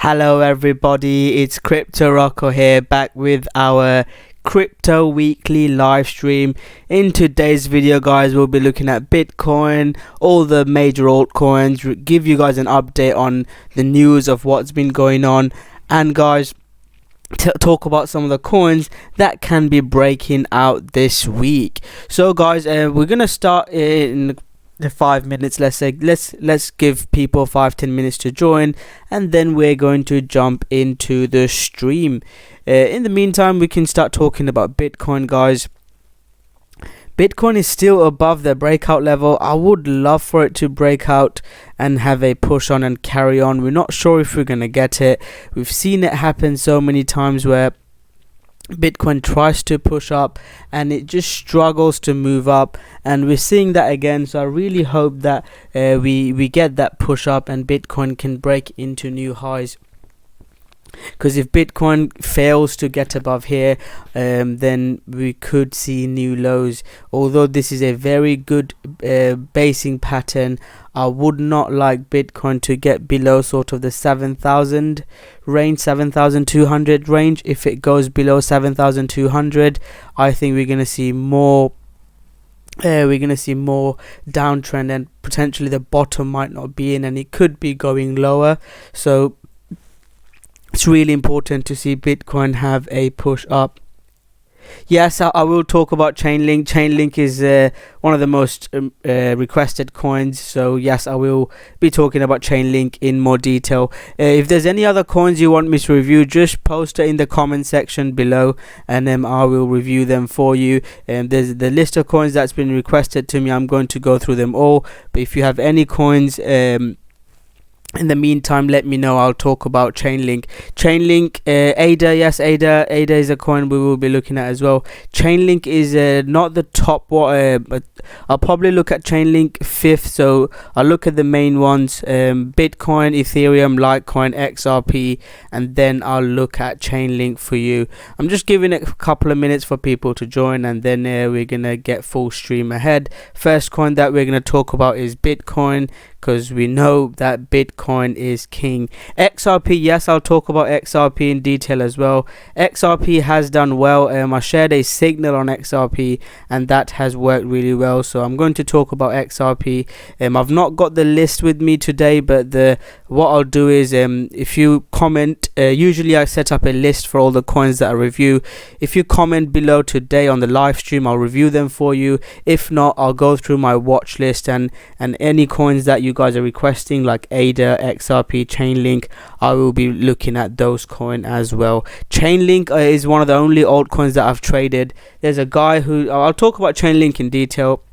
Hello everybody, it's cryptorocko here, back with our crypto weekly live stream. In today's video, guys, we'll be looking at Bitcoin, all the major altcoins, give you guys an update on the news of what's been going on, and guys, talk about some of the coins that can be breaking out this week. So guys, we're gonna start in the 5 minutes. Let's give people 5-10 minutes to join, and then we're going to jump into the stream. In the meantime, we can start talking about Bitcoin, guys. Bitcoin is still above the breakout level. I would love for it to break out and have a push on and carry on. We're not sure if we're gonna get it. We've seen it happen so many times where Bitcoin tries to push up and it just struggles to move up, and we're seeing that again. So I really hope that we get that push up and Bitcoin can break into new highs, because if Bitcoin fails to get above here, then we could see new lows. Although this is a very good basing pattern, I would not like Bitcoin to get below sort of the 7,000 range, 7,200 range. If it goes below 7,200, I think we're going to see more downtrend, and potentially the bottom might not be in and it could be going lower. So it's really important to see Bitcoin have a push up. Yes, I will talk about Chainlink. Chainlink is one of the most requested coins. So yes, I will be talking about Chainlink in more detail. If there's any other coins you want me to review, just post it in the comment section below, and then I will review them for you. There's the list of coins that's been requested to me. I'm going to go through them all. But if you have any coins in the meantime, let me know. I'll talk about Chainlink. Chainlink, ADA, yes, ADA is a coin we will be looking at as well. Chainlink is not the top one, but I'll probably look at Chainlink 5th. So I'll look at the main ones: Bitcoin, Ethereum, Litecoin, XRP, and then I'll look at Chainlink for you. I'm just giving it a couple of minutes for people to join, and then we're gonna get full stream ahead. First coin that we're gonna talk about is Bitcoin, because we know that Bitcoin is king. XRP, yes, I'll talk about XRP in detail as well. XRP has done well. I shared a signal on XRP and that has worked really well, so I'm going to talk about XRP. I've not got the list with me today, but what I'll do is, if you comment, usually I set up a list for all the coins that I review. If you comment below today on the live stream, I'll review them for you. If not, I'll go through my watch list, and any coins that you guys are requesting, like ADA, XRP, Chainlink, I will be looking at those coins as well. Chainlink is one of the only altcoins that I've traded. There's a guy who, I'll talk about Chainlink in detail.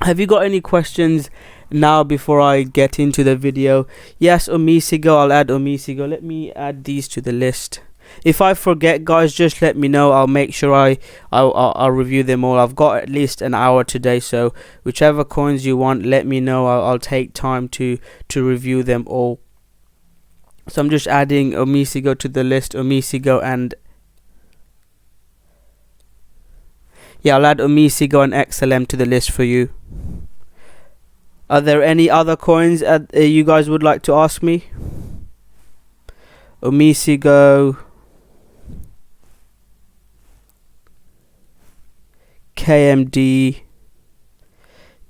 Have you got any questions now before I get into the video? Yes, Omisigo, I'll add Omisigo. Let me add these to the list. If I forget, guys, just let me know. I'll make sure I'll review them all. I've got at least an hour today, so whichever coins you want, let me know. I'll take time to review them all. So I'm just adding Omisigo to the list. Omisigo, and yeah, I'll add Omisigo and XLM to the list for you. Are there any other coins you guys would like to ask me? Omisigo, KMD,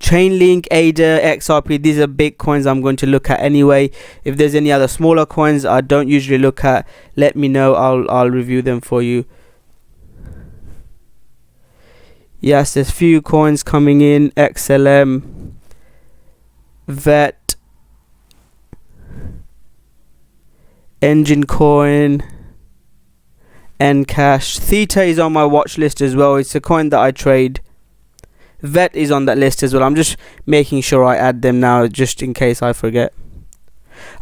Chainlink, ADA, XRP, these are big coins I'm going to look at anyway. If there's any other smaller coins I don't usually look at, let me know. I'll review them for you. Yes, there's few coins coming in: XLM, VET, Engine Coin, Ncash. Theta is on my watch list as well. It's a coin that I trade. VET is on that list as well. I'm just making sure I add them now, just in case I forget.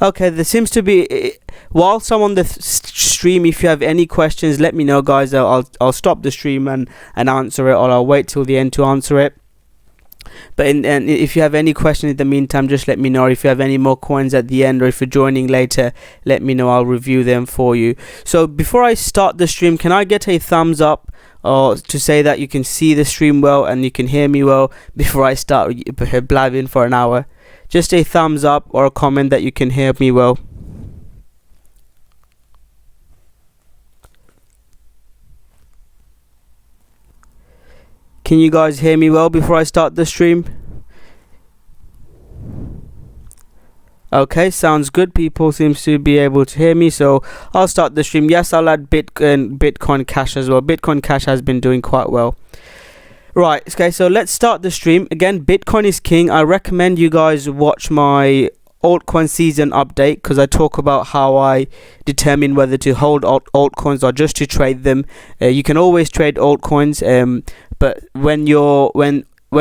Okay, there seems to be, whilst I'm on the stream, if you have any questions, let me know, guys. I'll stop the stream and answer it, or I'll wait till the end to answer it. But and if you have any question in the meantime, just let me know. Or if you have any more coins at the end, or if you're joining later, let me know. I'll review them for you. So before I start the stream, can I get a thumbs up or to say that you can see the stream well and you can hear me well before I start blabbing for an hour? Just a thumbs up or a comment that you can hear me well. Can you guys hear me well before I start the stream? Okay, sounds good. People seems to be able to hear me, so I'll start the stream. Yes, I'll add Bitcoin Cash as well. Bitcoin Cash has been doing quite well. Right, okay, so let's start the stream. Again, Bitcoin is king. I recommend you guys watch my altcoin season update, because I talk about how I determine whether to hold altcoins or just to trade them. You can always trade altcoins, but when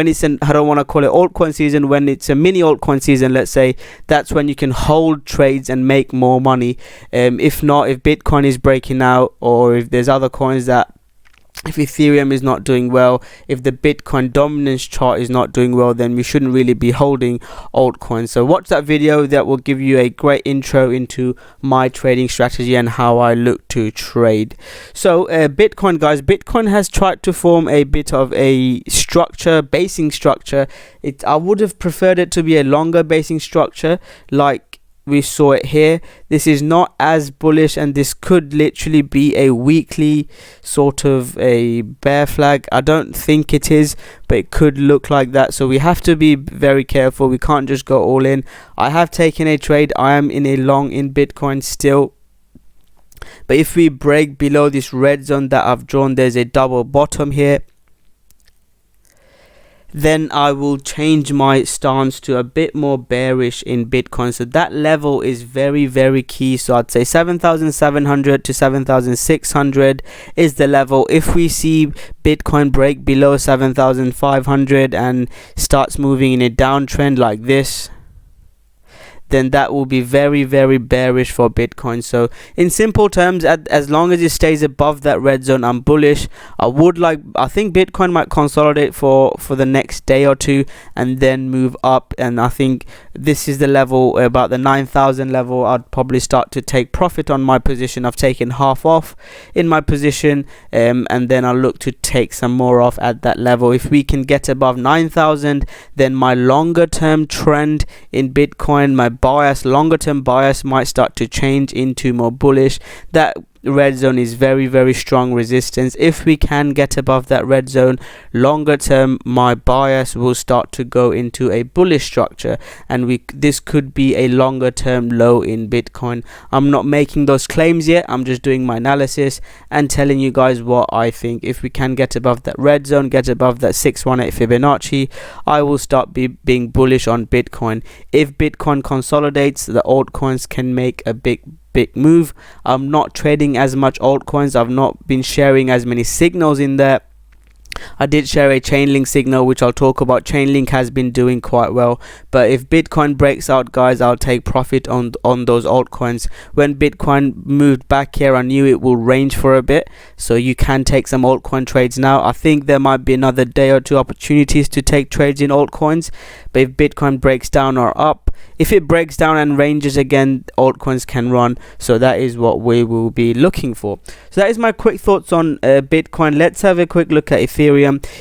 it's an, I don't want to call it altcoin season, when it's a mini altcoin season, let's say, that's when you can hold trades and make more money. If not, if Bitcoin is breaking out, or if there's other coins that, if Ethereum is not doing well, if the Bitcoin dominance chart is not doing well, then we shouldn't really be holding altcoins. So watch that video, that will give you a great intro into my trading strategy and how I look to trade. So Bitcoin, guys, Bitcoin has tried to form a bit of a structure, basing structure. I would have preferred it to be a longer basing structure, like we saw it here. This is not as bullish, and this could literally be a weekly sort of a bear flag. I don't think it is, but it could look like that, so we have to be very careful. We can't just go all in. I have taken a trade. I am in a long in Bitcoin still, but if we break below this red zone that I've drawn, there's a double bottom here, then I will change my stance to a bit more bearish in Bitcoin. So that level is very, very key. So I'd say 7,700 to 7,600 is the level. If we see Bitcoin break below 7,500 and starts moving in a downtrend like this, then that will be very, very bearish for Bitcoin. So in simple terms, as long as it stays above that red zone, I'm bullish. I think Bitcoin might consolidate for the next day or two and then move up, and I think this is the level, about the 9,000 level. I'd probably start to take profit on my position. I've taken half off in my position, and then I'll look to take some more off at that level. If we can get above 9,000, then my longer term trend in Bitcoin, my longer term bias might start to change into more bullish. That red zone is very, very strong resistance. If we can get above that red zone, longer term, my bias will start to go into a bullish structure, and this could be a longer term low in Bitcoin. I'm not making those claims yet. I'm just doing my analysis and telling you guys what I think. If we can get above that red zone, get above that 618 Fibonacci, I will start being bullish on Bitcoin. If Bitcoin consolidates, the altcoins can make a big move. I'm not trading as much altcoins. I've not been sharing as many signals in there. I did share a Chainlink signal, which I'll talk about. Chainlink has been doing quite well, but if Bitcoin breaks out, guys, I'll take profit on those altcoins. When Bitcoin moved back here, I knew it will range for a bit, so you can take some altcoin trades now. I think there might be another day or two opportunities to take trades in altcoins, but if Bitcoin breaks down or up, if it breaks down and ranges again, altcoins can run. So that is what we will be looking for. So that is my quick thoughts on Bitcoin. Let's have a quick look at Ethereum.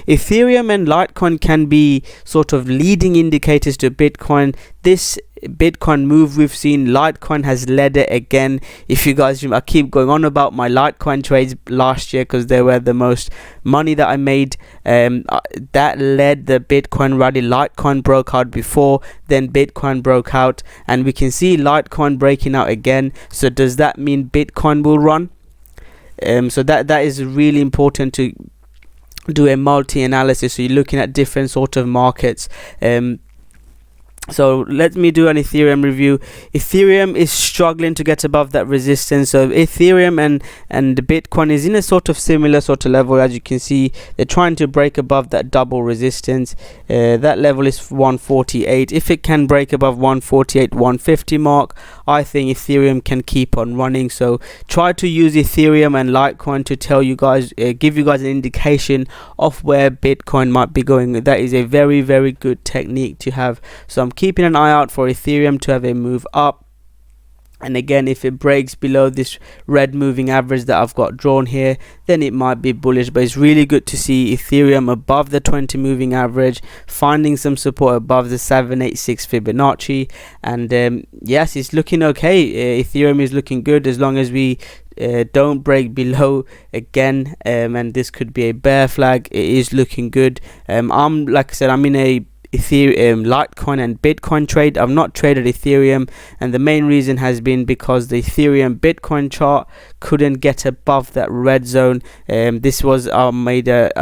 Ethereum and Litecoin can be sort of leading indicators to Bitcoin. This Bitcoin move we've seen, Litecoin has led it again. If you guys remember, I keep going on about my Litecoin trades last year because they were the most money that I made. That led the Bitcoin rally. Litecoin broke out before, then Bitcoin broke out, and we can see Litecoin breaking out again. So does that mean Bitcoin will run? So that is really important to do a multi-analysis. So you're looking at different sort of markets. So let me do an Ethereum review. Ethereum is struggling to get above that resistance. So Ethereum and the Bitcoin is in a sort of similar sort of level. As you can see, they're trying to break above that double resistance. That level is 148. If it can break above 148, 150 mark, I think Ethereum can keep on running. So try to use Ethereum and Litecoin to tell you guys, give you guys an indication of where Bitcoin might be going. That is a very, very good technique to have. So I'm keeping an eye out for Ethereum to have a move up, and again, if it breaks below this red moving average that I've got drawn here, then it might be bullish. But it's really good to see Ethereum above the 20 moving average, finding some support above the 786 Fibonacci, and yes, it's looking okay. Ethereum is looking good as long as we don't break below again, and this could be a bear flag. It is looking good. I'm, like I said, I'm in a Ethereum, Litecoin and Bitcoin trade. I've not traded Ethereum, and the main reason has been because the Ethereum Bitcoin chart couldn't get above that red zone. This was I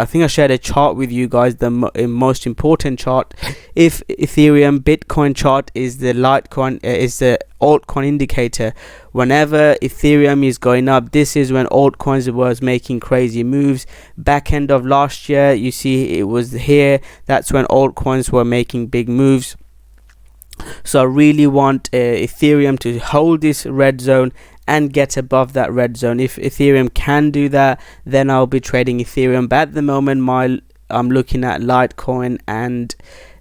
think I shared a chart with you guys, the most important chart. If Ethereum Bitcoin chart is the Litecoin, is the altcoin indicator. Whenever Ethereum is going up, this is when altcoins was making crazy moves. Back end of last year, you see it was here. That's when altcoins were making big moves. So I really want Ethereum to hold this red zone and get above that red zone. If Ethereum can do that, then I'll be trading Ethereum. But at the moment, I'm looking at Litecoin and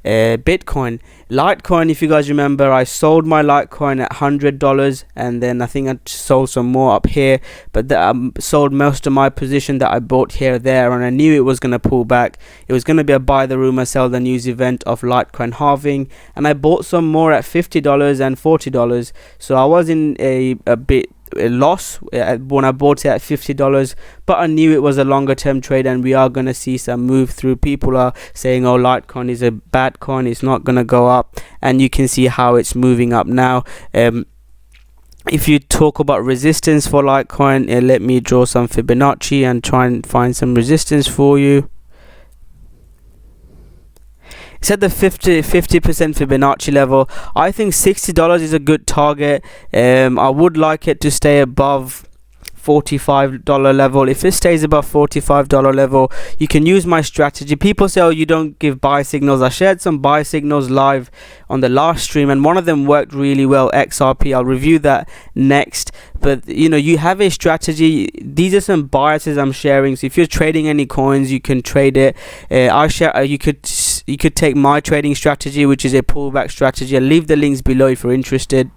Bitcoin. Litecoin, if you guys remember, I sold my Litecoin at $100, and then I think I sold some more up here, but I sold most of my position that I bought here there, and I knew it was going to pull back. It was going to be a buy the rumor sell the news event of Litecoin halving, and I bought some more at $50 and $40. So I was in a bit loss when I bought it at $50, but I knew it was a longer term trade, and we are going to see some move through. People are saying, oh, Litecoin is a bad coin, it's not going to go up, and you can see how it's moving up now. If you talk about resistance for Litecoin, let me draw some Fibonacci and try and find some resistance for you. It's at the 50% Fibonacci level. I think $60 is a good target. I would like it to stay above $45 level. If it stays above $45 level, you can use my strategy. People say, oh, you don't give buy signals. I shared some buy signals live on the last stream, and one of them worked really well, XRP. I'll review that next. But you have a strategy. These are some biases I'm sharing. So if you're trading any coins, you can trade it. You could take my trading strategy, which is a pullback strategy. I'll leave the links below if you're interested.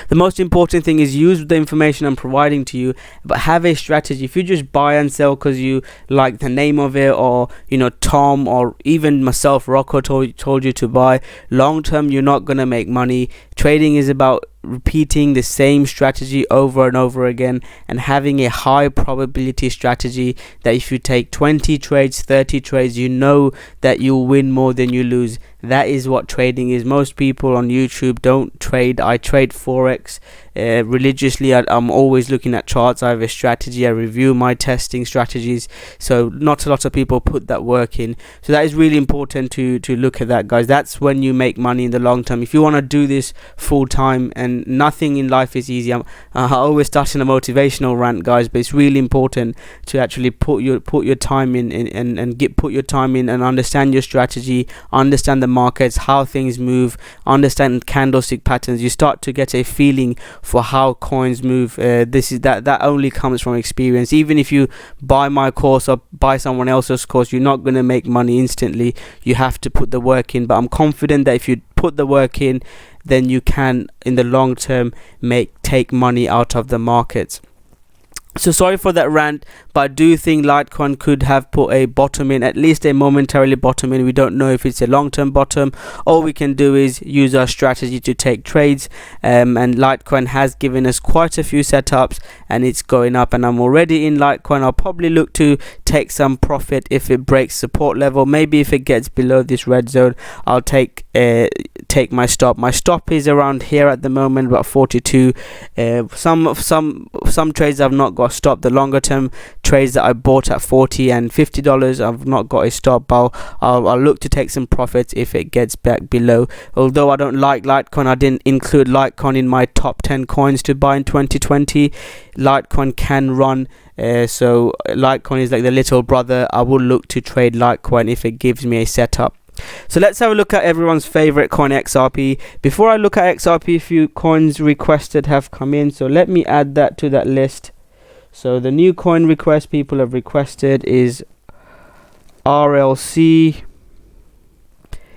The most important thing is use the information I'm providing to you, but have a strategy. If you just buy and sell because you like the name of it, or Tom or even myself, Rocko, told you to buy, long term you're not going to make money. Trading is about repeating the same strategy over and over again, and having a high probability strategy that if you take 20 trades, 30 trades, you know that you'll win more than you lose. That is what trading is. Most people on YouTube don't trade. I trade Forex religiously. I'm always looking at charts. I have a strategy. I review my testing strategies. So not a lot of people put that work in. So that is really important to look at that, guys. That's when you make money in the long term. If you want to do this full time, and nothing in life is easy. I always start in a motivational rant, guys, but it's really important to actually put your time in and put your time in and understand your strategy, understand the markets, how things move, understand candlestick patterns. You start to get a feeling for how coins move. That only comes from experience. Even if you buy my course or buy someone else's course, you're not going to make money instantly. You have to put the work in, but I'm confident that if you put the work in, then you can in the long term take money out of the markets. So sorry for that rant, but I do think Litecoin could have put a bottom in, at least a momentarily bottom in. We don't know if it's a long-term bottom. All we can do is use our strategy to take trades, and Litecoin has given us quite a few setups, and it's going up, and I'm already in Litecoin. I'll probably look to take some profit if it breaks support level. Maybe if it gets below this red zone, I'll take my stop. My stop is around here at the moment, about 42. Some trades I've not got a stop. The longer term trades that I bought at $40 and $50, I've not got a stop. I'll look to take some profits if it gets back below. Although I don't like Litecoin, I didn't include Litecoin in my top 10 coins to buy in 2020. Litecoin can run, so Litecoin is like the little brother. I will look to trade Litecoin if it gives me a setup. So let's have a look at everyone's favorite coin, XRP. Before I look at XRP, a few coins requested have come in, so let me add that to that list. So the new coin request people have requested is RLC.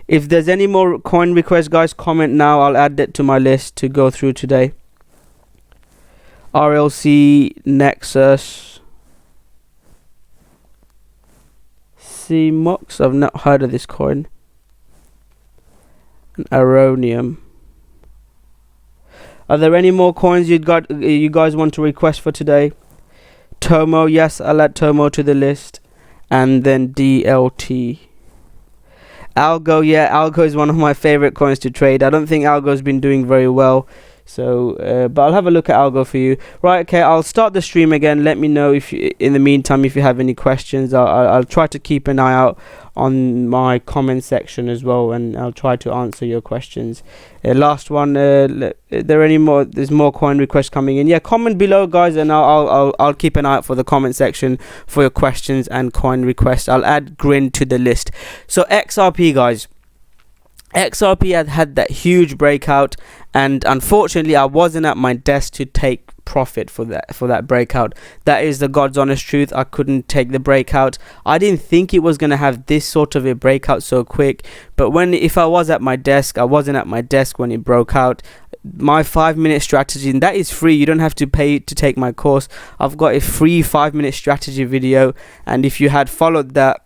If there's any more coin requests, guys, comment now. I'll add that to my list to go through today. RLC, Nexus, CMOX. I've not heard of this coin. And Aronium. Are there any more coins you guys want to request for today? Tomo, yes, I'll add Tomo to the list. And then DLT. Algo, yeah, Algo is one of my favorite coins to trade. I don't think Algo's been doing very well. So, but I'll have a look at Algo for you. Right, okay, I'll start the stream again. Let me know if you, in the meantime, if you have any questions. I'll try to keep an eye out on my comment section as well, and I'll try to answer your questions. Last one, are there any more? There's more coin requests coming in. Yeah, comment below, guys, and I'll keep an eye out for the comment section for your questions and coin requests. I'll add Grin to the list. So XRP, guys. XRP had that huge breakout, and unfortunately I wasn't at my desk to take profit for that breakout. That is the God's honest truth. I couldn't take the breakout. I didn't think it was going to have this sort of a breakout so quick, but if I was at my desk, I wasn't at my desk when it broke out. My 5-minute strategy, and that is free, you don't have to pay to take my course. I've got a free 5-minute strategy video, and if you had followed that,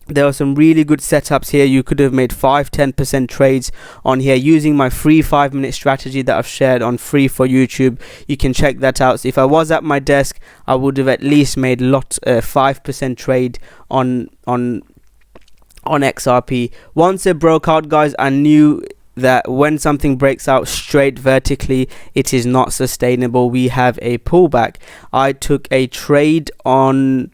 there are some really good setups here. You could have made 5-10% trades on here using my free 5-minute strategy that I've shared on free for YouTube. You can check that out. So if I was at my desk, I would have at least made 5% trade on XRP. Once it broke out, guys, I knew that when something breaks out straight vertically, it is not sustainable. We have a pullback. I took a trade on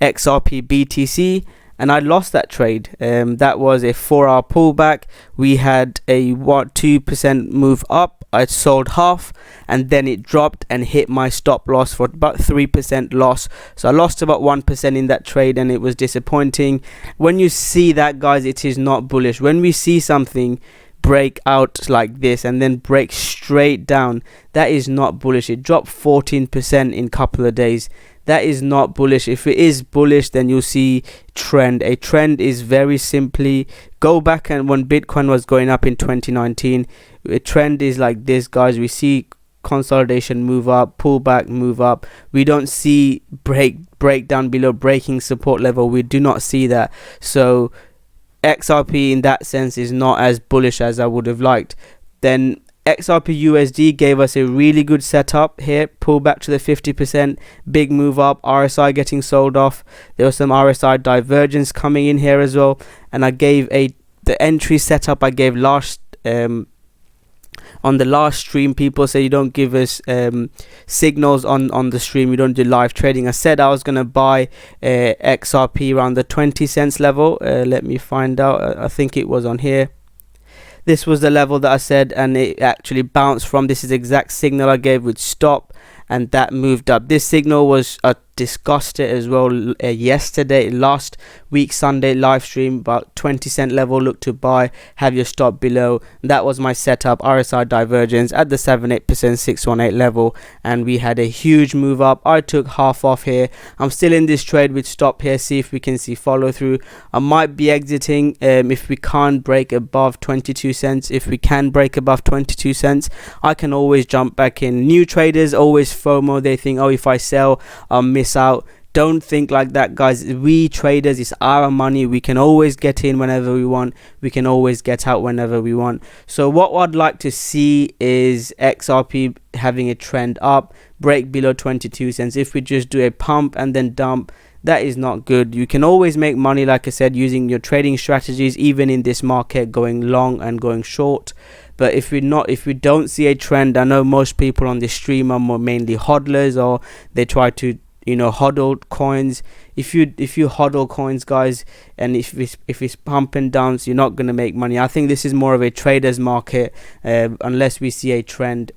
XRP BTC and I lost that trade. That was a 4-hour pullback. We had a 2% move up. I sold half and then it dropped and hit my stop loss for about 3% loss. So I lost about 1% in that trade, and it was disappointing. When you see that, guys, it is not bullish. When we see something break out like this and then break straight down, that is not bullish. It dropped 14% in a couple of days. That is not bullish. If it is bullish, then you'll see trend. A trend is very simply, go back and when Bitcoin was going up in 2019, a trend is like this, guys. We see consolidation, move up, pull back, move up. We don't see break down below breaking support level. We do not see that. So XRP in that sense is not as bullish as I would have liked. Then XRP USD gave us a really good setup here, pull back to the 50%, big move up, RSI getting sold off. There was some RSI divergence coming in here as well, and I gave the entry setup I gave last on the last stream. People say you don't give us signals on the stream, you don't do live trading. I said I was gonna buy XRP around the 20 cents level. Let me find out. I think it was on here. This was the level that I said, and it actually bounced from. This is the exact signal I gave with stop, and that moved up. This signal was discussed it as well yesterday, last week Sunday live stream, about 20 cent level. Look to buy, have your stop below. That was my setup. RSI divergence at the 7-8% 618 level, and we had a huge move up. I took half off here. I'm still in this trade with stop here. See if we can see follow through. I might be exiting if we can't break above 22 cents. If we can break above 22 cents, I can always jump back in. New traders always FOMO. They think, oh, if I sell, I'll miss out. Don't think like that, guys. We traders, it's our money. We can always get in whenever we want. We can always get out whenever we want. So what I'd like to see is XRP having a trend up, break below 22 cents. If we just do a pump and then dump, that is not good. You can always make money, like I said, using your trading strategies, even in this market, going long and going short. But if we don't see a trend, I know most people on this stream are mainly hodlers, or they try to hodl coins. If you hodl coins, guys, and if it's pump and dumps, you're not going to make money. I think this is more of a trader's market unless we see a trend.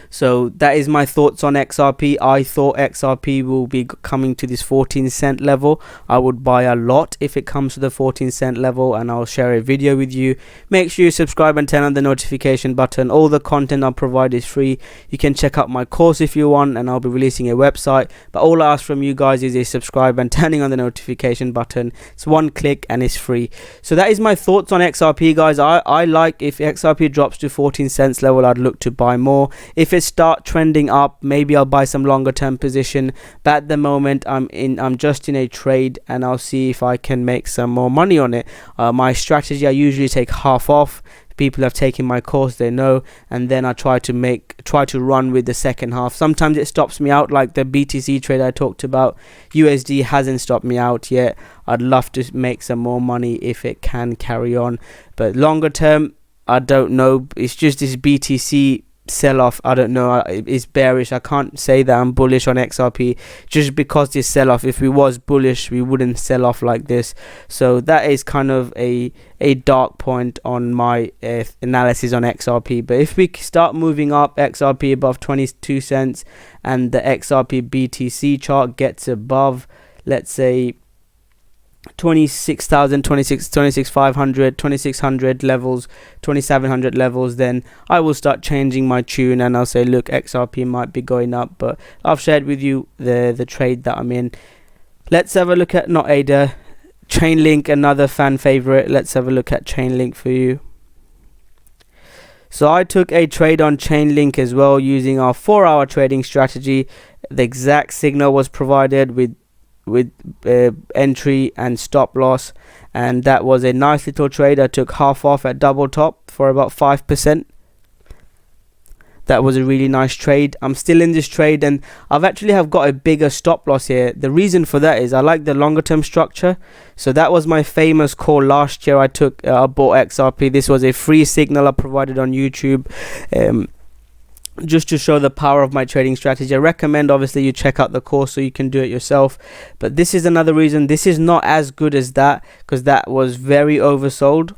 So that is my thoughts on XRP. I thought XRP will be coming to this 14 cent level. I would buy a lot if it comes to the 14 cent level, and I'll share a video with you. Make sure you subscribe and turn on the notification button. All the content I provide is free. You can check out my course if you want, and I'll be releasing a website. But all I ask from you guys is a subscribe and turning on the notification button. It's one click and it's free. So that is my thoughts on XRP, guys. I like, if XRP drops to 14 cents level, I'd look to buy more. If it start trending up, maybe I'll buy some longer term position, but at the moment I'm just in a trade, and I'll see if I can make some more money on it. My strategy, I usually take half off people have taken my course, they know. And then I try to run with the second half. Sometimes it stops me out, like the BTC trade I talked about. USD hasn't stopped me out yet. I'd love to make some more money if it can carry on, but longer term, I don't know. It's just this BTC sell-off, I don't know, it's bearish. I can't say that I'm bullish on XRP just because this sell-off. If we was bullish, we wouldn't sell off like this. So that is kind of a dark point on my analysis on XRP. But if we start moving up, XRP above 22 cents and the XRP BTC chart gets above, let's say 26,000, 26,500, 2600 levels, 2700 levels, then I will start changing my tune and I'll say, look, XRP might be going up. But I've shared with you the trade that I'm in. Let's have a look at, not ADA, Chainlink, another fan favorite. Let's have a look at Chainlink for you. So I took a trade on Chainlink as well using our 4-hour trading strategy. The exact signal was provided with entry and stop loss, and that was a nice little trade. I took half off at double top for about 5%. That was a really nice trade. I'm still in this trade, and I've actually got a bigger stop loss here. The reason for that is I like the longer term structure. So that was my famous call last year. I bought XRP. This was a free signal I provided on YouTube, just to show the power of my trading strategy. I recommend obviously you check out the course so you can do it yourself. But this is another reason this is not as good as that, because that was very oversold.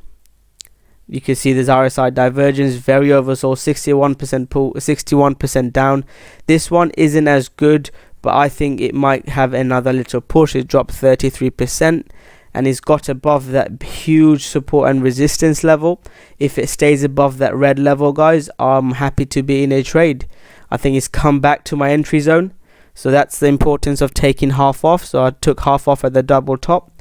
You can see there's RSI divergence, very oversold, 61% pull, 61% down. This one isn't as good, but I think it might have another little push. It dropped 33%. And it's got above that huge support and resistance level. If it stays above that red level, guys, I'm happy to be in a trade. I think it's come back to my entry zone. So that's the importance of taking half off. So I took half off at the double top.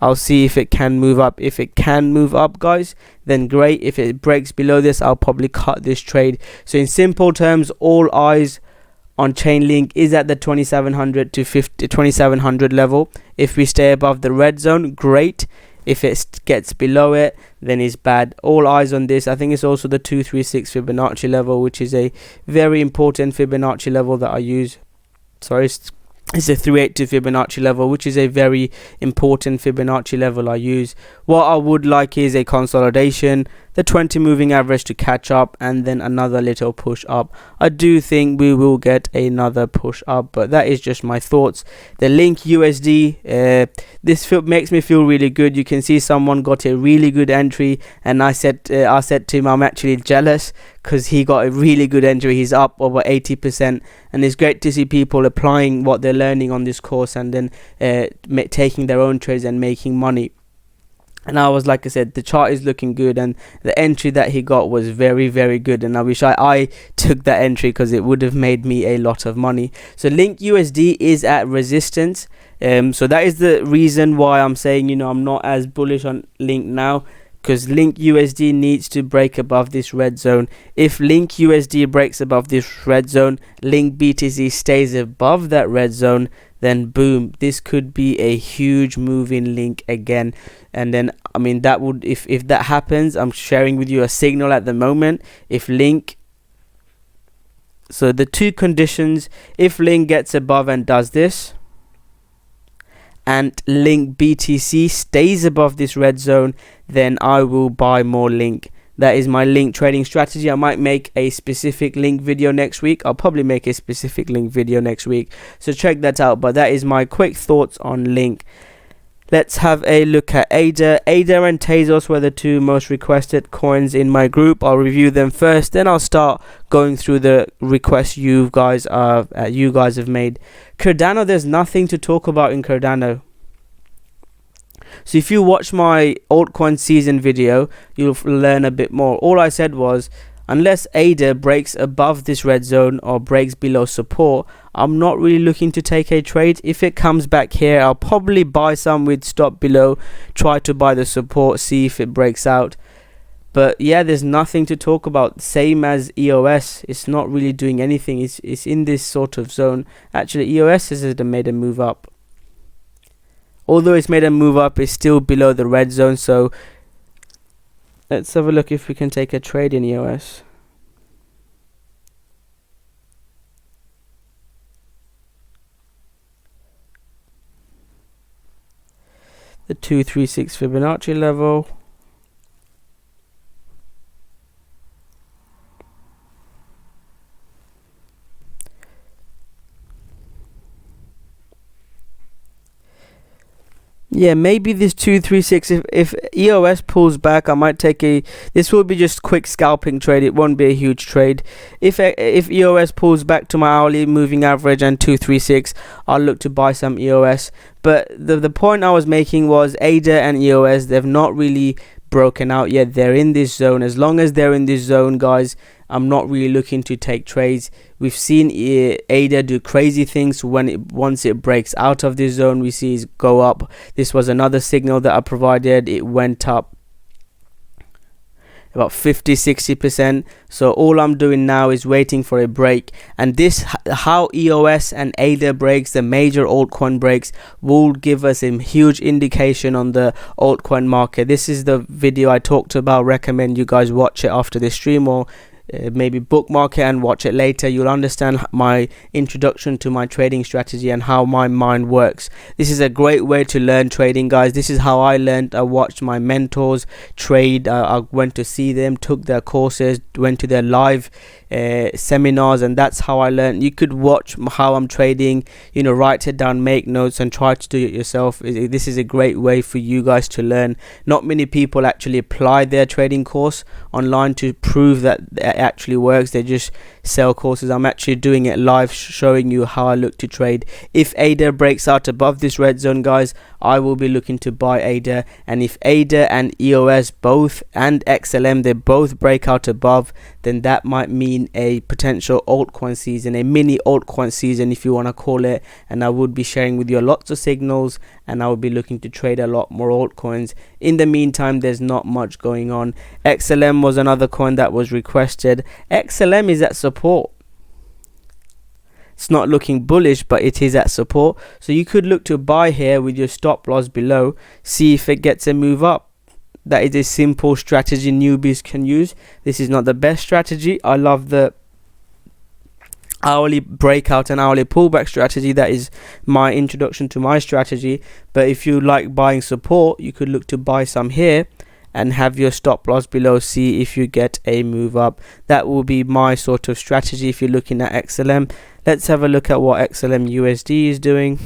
I'll see if it can move up. If it can move up, guys, then great. If it breaks below this, I'll probably cut this trade. So in simple terms, all eyes on Chainlink is at the 2700 to 2700 level. If we stay above the red zone, great. If it gets below it, then it's bad. All eyes on this. I think it's also the 236 Fibonacci level, which is a very important Fibonacci level that I use. Sorry, it's a 382 Fibonacci level, which is a very important Fibonacci level I use. What I would like is a consolidation, the 20 moving average to catch up, and then another little push up. I do think we will get another push up, but that is just my thoughts. The Link USD, this makes me feel really good. You can see someone got a really good entry, and I said to him, I'm actually jealous because he got a really good entry. He's up over 80%, and it's great to see people applying what they're learning on this course and then taking their own trades and making money. And I was, like I said, the chart is looking good, and the entry that he got was very, very good. And I wish I took that entry because it would have made me a lot of money. So Link USD is at resistance. So that is the reason why I'm saying, you know, I'm not as bullish on Link now, because Link USD needs to break above this red zone. If Link USD breaks above this red zone, Link BTC stays above that red zone, then boom, this could be a huge move in Link again. And then, I mean, that would, if that happens, I'm sharing with you a signal at the moment. If Link, so the two conditions, if Link gets above and does this, and Link BTC stays above this red zone, then I will buy more Link. That is my Link trading strategy. I might make a specific Link video next week. I'll probably make a specific Link video next week, so check that out. But that is my quick thoughts on Link. Let's have a look at ADA. ADA and Tezos were the two most requested coins in my group. I'll review them first, then I'll start going through the requests you guys have made. Cardano, there's nothing to talk about in Cardano. So if you watch my altcoin season video, you'll learn a bit more. All I said was, unless ADA breaks above this red zone or breaks below support, I'm not really looking to take a trade. If it comes back here, I'll probably buy some with stop below, try to buy the support, see if it breaks out. But yeah, there's nothing to talk about. Same as EOS, it's not really doing anything. It's in this sort of zone. Actually, EOS has made a move up. Although it's made a move up, it's still below the red zone. So Let's have a look if we can take a trade in EOS. The 236 Fibonacci level. Yeah, maybe this 236, if EOS pulls back, I might take this will be just quick scalping trade, it won't be a huge trade. If EOS pulls back to my hourly moving average and 236, I'll look to buy some EOS. But the point I was making was ADA and EOS, they've not really broken out yet. They're in this zone. As long as they're in this zone, guys, I'm not really looking to take trades. We've seen ADA do crazy things once it breaks out of this zone. We see it go up. This was another signal that I provided. It went up about 50-60%. So all I'm doing now is waiting for a break, and this, how EOS and ADA breaks, the major altcoin breaks, will give us a huge indication on the altcoin market. This is the video I talked about. Recommend you guys watch it after this stream, or maybe bookmark it and watch it later. You'll understand my introduction to my trading strategy and how my mind works. This is a great way to learn trading, guys. This is how I learned. I watched my mentors trade. I went to see them, took their courses, went to their live seminars, and that's how I learned. You could watch how I'm trading, you know, write it down, make notes, and try to do it yourself. This is a great way for you guys to learn. Not many people actually apply their trading course online to prove that it actually works. They just sell courses. I'm actually doing it live, showing you how I look to trade. If ADA breaks out above this red zone, guys, I will be looking to buy ADA. And if ADA and EOS both, and XLM, they both break out above, then that might mean a potential altcoin season, a mini altcoin season if you want to call it. And I would be sharing with you lots of signals, and I will be looking to trade a lot more altcoins. In the meantime, there's not much going on. XLM was another coin that was requested. XLM is at support. It's not looking bullish, but it is at support. So you could look to buy here with your stop loss below, see if it gets a move up. That is a simple strategy newbies can use. This is not the best strategy. I love the hourly breakout and hourly pullback strategy. That is my introduction to my strategy. But if you like buying support, you could look to buy some here and have your stop loss below, see if you get a move up. That will be my sort of strategy if you're looking at XLM. Let's have a look at what XLM USD is doing.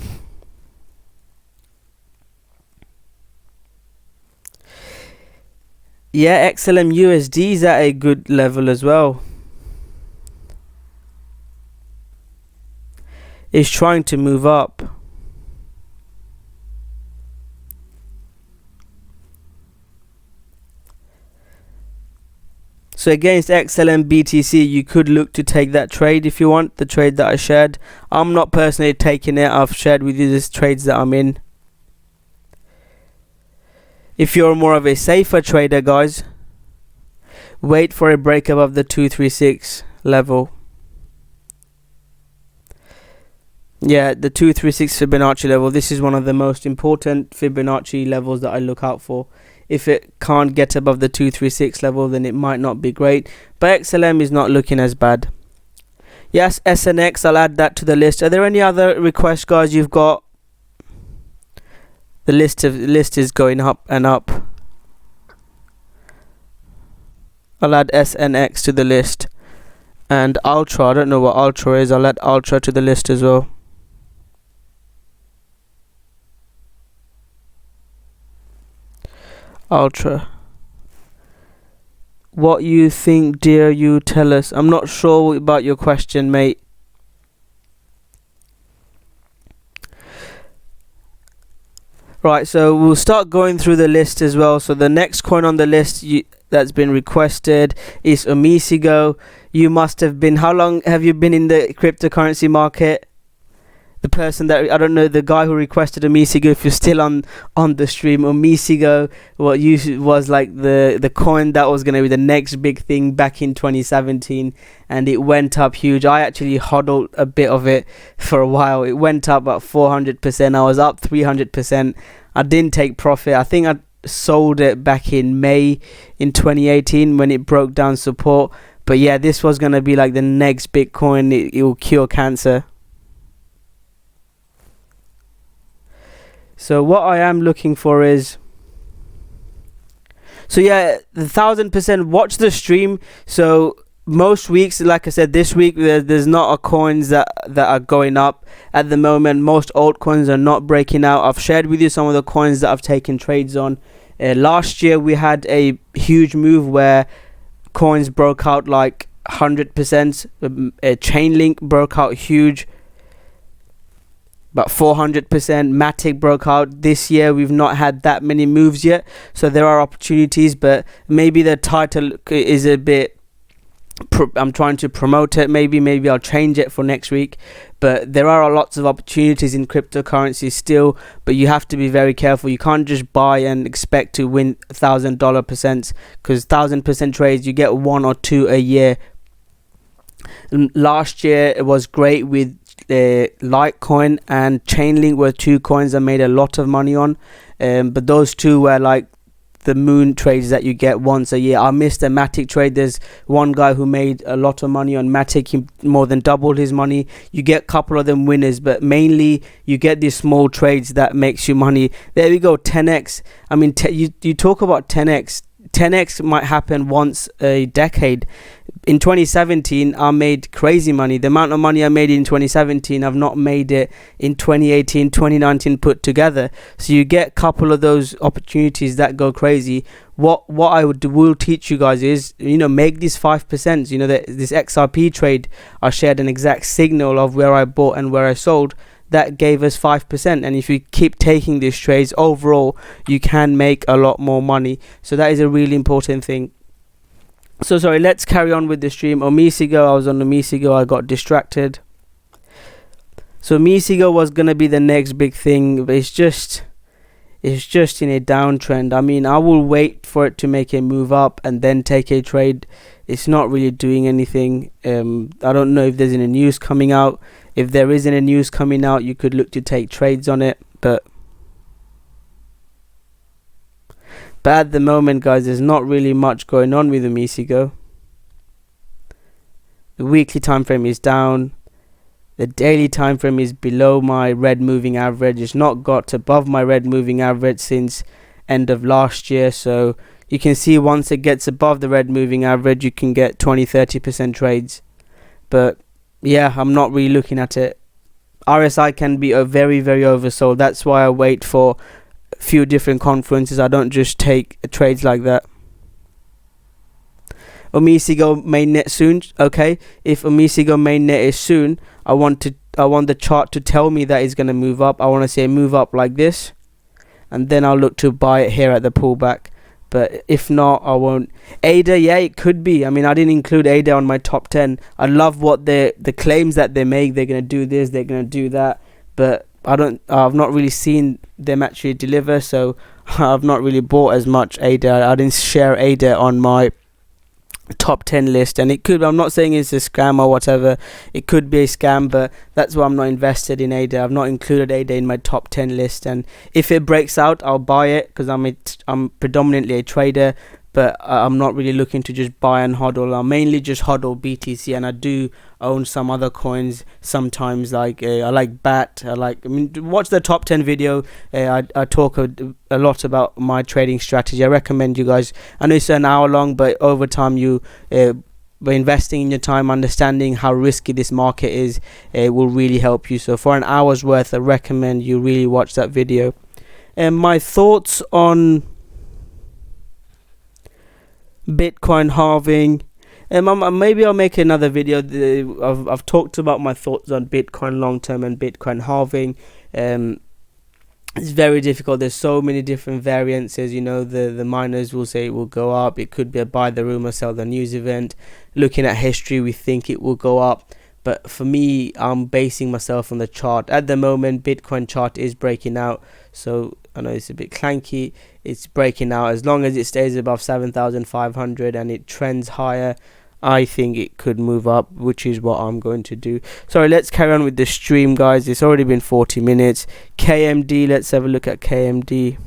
Yeah, XLM USD is at a good level as well. It's trying to move up. So against XLM BTC, you could look to take that trade if you want, the trade that I shared. I'm not personally taking it. I've shared with you the trades that I'm in. If you're more of a safer trader, guys, wait for a break above the 236 level. Yeah, the 236 Fibonacci level. This is one of the most important Fibonacci levels that I look out for. If it can't get above the 236 level, then it might not be great. But XLM is not looking as bad. Yes, SNX, I'll add that to the list. Are there any other requests, guys, you've got? The list is going up and up. I'll add SNX to the list. And Ultra, I don't know what Ultra is. I'll add Ultra to the list as well. Ultra. What you think, dear you? Tell us. I'm not sure about your question, mate. Right, so we'll start going through the list as well. So the next coin on the list that's been requested is Omisigo. You must have been, how long have you been in the cryptocurrency market? The person that, I don't know, the guy who requested Omisigo, if you're still on the stream, Omisigo was like the coin that was going to be the next big thing back in 2017, and it went up huge. I actually hodled a bit of it for a while. It went up about 400%. I was up 300%. I didn't take profit. I think sold it back in May in 2018 when it broke down support. But yeah, this was going to be like the next Bitcoin. It will cure cancer. So what I am looking for is, so yeah, 1000%. Watch the stream. So most weeks, like I said, this week there's not a coins that are going up at the moment. Most altcoins are not breaking out. I've shared with you some of the coins that I've taken trades on. Last year we had a huge move where coins broke out like 100%. Chainlink broke out huge, about 400%. Matic broke out. This year we've not had that many moves yet, so there are opportunities, but maybe the title is a bit, I'm trying to promote it. Maybe I'll change it for next week. But there are lots of opportunities in cryptocurrency still, but you have to be very careful. You can't just buy and expect to win $1,000%, because 1000% trades, you get 1 or 2 a year. Last year it was great with Litecoin and Chainlink were 2 coins I made a lot of money on, but those two were like the moon trades that you get once a year. I missed a Matic trade. There's one guy who made a lot of money on Matic. He more than doubled his money. You get a couple of them winners, but mainly you get these small trades that makes you money. There we go, 10x. I mean, you talk about 10x. 10x might happen once a decade. In 2017 I made crazy money. The amount of money I made in 2017, I've not made it in 2018, 2019 put together. So you get a couple of those opportunities that go crazy. What I will teach you guys is, make these 5%. This XRP trade, I shared an exact signal of where I bought and where I sold. That gave us 5%, and if you keep taking these trades, overall you can make a lot more money. So that is a really important thing. So sorry, let's carry on with the stream. Omisigo, I was on Omisigo, I got distracted. So Omisigo was gonna be the next big thing, but it's just in a downtrend. I mean, I will wait for it to make a move up and then take a trade. It's not really doing anything. I don't know if there's any news coming out. If there isn't any news coming out, you could look to take trades on it, but at the moment, guys, there's not really much going on with Omisigo. The weekly time frame is down. The daily time frame is below my red moving average. It's not got above my red moving average since end of last year. So you can see once it gets above the red moving average, you can get 20-30% trades. But yeah, I'm not really looking at it. RSI can be very, very oversold. That's why I wait for a few different conferences. I don't just take trades like that. Omisigo mainnet soon. Okay, if Omisigo mainnet is soon, I want the chart to tell me that it's going to move up. I want to say move up like this, and then I'll look to buy it here at the pullback. But if not, I won't. ADA, yeah, it could be. I mean, I didn't include ADA on my top 10. I love what the claims that they make. They're going to do this, they're going to do that, but I've not really seen them actually deliver, so I've not really bought as much ADA. I didn't share ADA on my top 10 list, and it could, I'm not saying it's a scam or whatever, it could be a scam, but that's why I'm not invested in ADA. I've not included ADA in my top 10 list, and if it breaks out, I'll buy it, because I'm predominantly a trader, but I'm not really looking to just buy and hodl. I mainly just hodl BTC, and I do own some other coins sometimes, like I like BAT. Watch the top 10 video. I talk a lot about my trading strategy. I recommend you guys. I know it's an hour long, but over time you by investing in your time, understanding how risky this market is, will really help you. So for an hour's worth, I recommend you really watch that video. And my thoughts on Bitcoin halving, maybe I'll make another video. I've talked about my thoughts on Bitcoin long term and Bitcoin halving. It's very difficult. There's so many different variances. The miners will say it will go up. It could be a buy the rumor, sell the news event. Looking at history, we think it will go up, but for me, I'm basing myself on the chart. At the moment, Bitcoin chart is breaking out, so I know it's a bit clanky. It's breaking out. As long as it stays above 7,500 and it trends higher, I think it could move up, which is what I'm going to do. Sorry, let's carry on with the stream, guys. It's already been 40 minutes. KMD, let's have a look at KMD.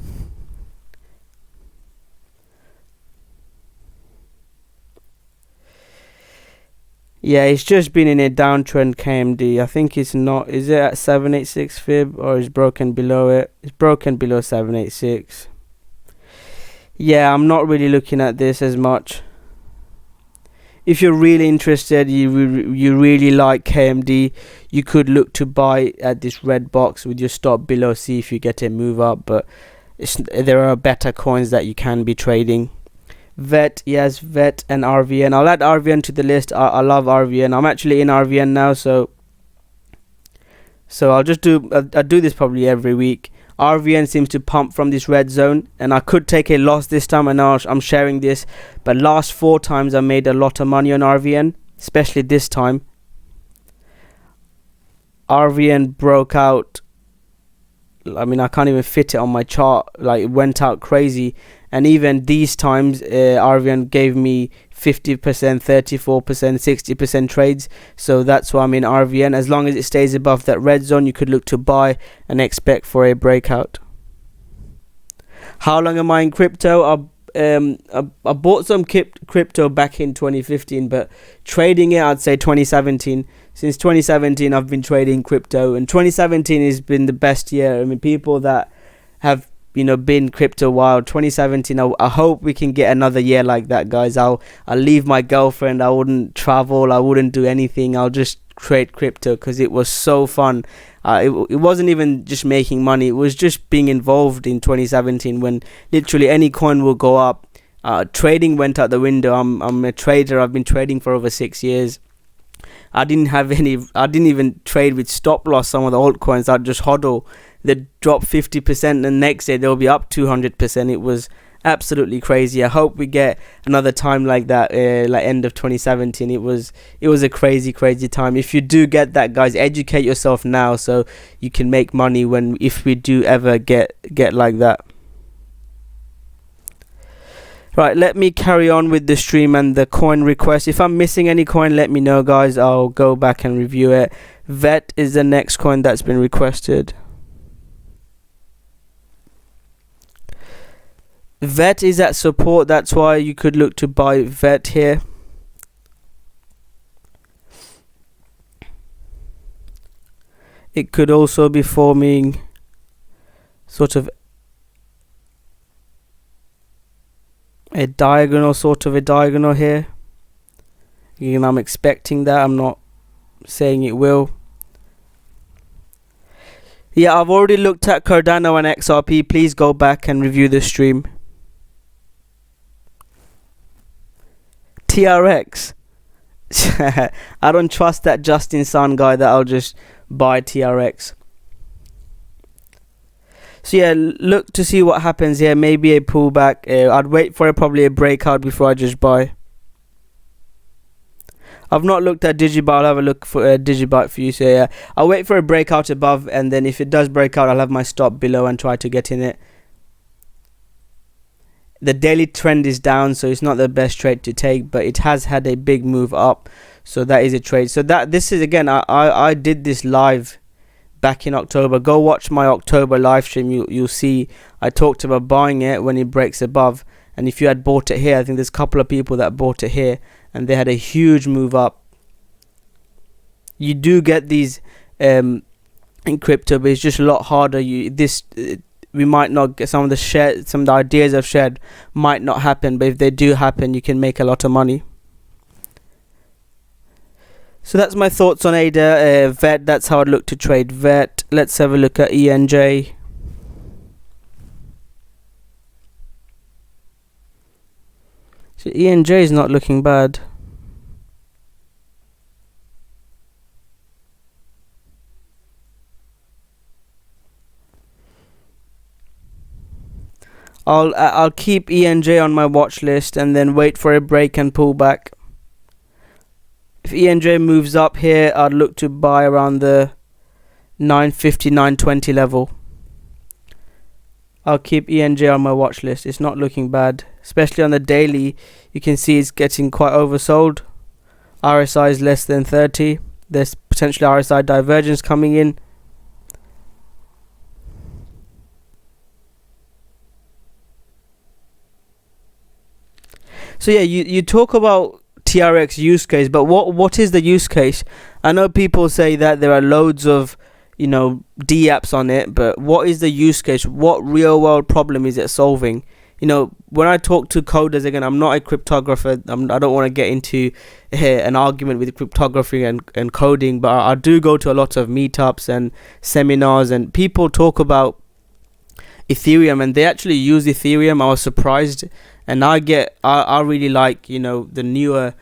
Yeah, it's just been in a downtrend, KMD. I think it's not. Is it at 786 fib, or is broken below it? It's broken below 786. Yeah, I'm not really looking at this as much. If you're really interested, you really like KMD, you could look to buy at this red box with your stop below, see if you get a move up, but there are better coins that you can be trading. VET, yes, VET and RVN. I'll add RVN to the list. I love RVN. I'm actually in RVN now, so I'll just do this probably every week. RVN seems to pump from this red zone, and I could take a loss this time. I know I'm sharing this, but last 4 times I made a lot of money on RVN, especially this time. RVN broke out. I mean, I can't even fit it on my chart. Like, it went out crazy, and even these times RVN gave me 50%, 34%, 60% trades. So that's why I'm in RVN. As long as it stays above that red zone, you could look to buy and expect for a breakout. How long am I in crypto? I bought some crypto back in 2015, but trading it, I'd say 2017. Since 2017 I've been trading crypto, and 2017 has been the best year. I mean, people that have been crypto wild, 2017, I hope we can get another year like that, guys. I'll leave my girlfriend, I wouldn't travel, I wouldn't do anything, I'll just trade crypto because it was so fun. It wasn't even just making money, it was just being involved in 2017 when literally any coin will go up. Trading went out the window. I'm a trader, I've been trading for over 6 years. I didn't even trade with stop loss. Some of the altcoins I'd just hodl. They'd drop 50%, the next day they'll be up 200%. It was absolutely crazy. I hope we get another time like that, like end of 2017. It was a crazy time. If you do get that, guys, educate yourself now so you can make money if we do ever get like that. Right, let me carry on with the stream and the coin request. If I'm missing any coin, let me know, guys. I'll go back and review it. VET is the next coin that's been requested. VET is at support, that's why you could look to buy VET here. It could also be forming sort of a diagonal here. Again, I'm expecting that. I'm not saying it will. Yeah, I've already looked at Cardano and XRP. Please go back and review the stream. TRX. I don't trust that Justin Sun guy that I'll just buy TRX. So yeah, look to see what happens here. Maybe a pullback. I'd wait for probably a breakout before I just buy. I've not looked at Digibyte. I'll have a look for Digibyte for you. So yeah, I'll wait for a breakout above, and then if it does break out, I'll have my stop below and try to get in it. The daily trend is down, so it's not the best trade to take, but it has had a big move up, so that is a trade. So this is, again, I did this live back in October. Go watch my October live stream. You'll see I talked about buying it when it breaks above, and if you had bought it here, I think there's a couple of people that bought it here and they had a huge move up. You do get these in crypto, but it's just a lot harder. We might not get some of the ideas I've shared might not happen, but if they do happen, you can make a lot of money. So that's my thoughts on ADA. VET, that's how I'd look to trade VET. Let's have a look at ENJ. So ENJ is not looking bad. I'll keep ENJ on my watch list and then wait for a break and pull back. If ENJ moves up here, I'd look to buy around the 950, 920 level. I'll keep ENJ on my watch list. It's not looking bad, especially on the daily. You can see it's getting quite oversold. RSI is less than 30. There's potentially RSI divergence coming in. So yeah, you talk about TRX use case, but what is the use case? I know people say that there are loads of, you know, D apps on it, but what is the use case? What real world problem is it solving? You know, when I talk to coders, again, I'm not a cryptographer. I don't want to get into an argument with cryptography and coding, but I do go to a lot of meetups and seminars, and people talk about Ethereum, and they actually use Ethereum. I was surprised, and I really like, you know, the newer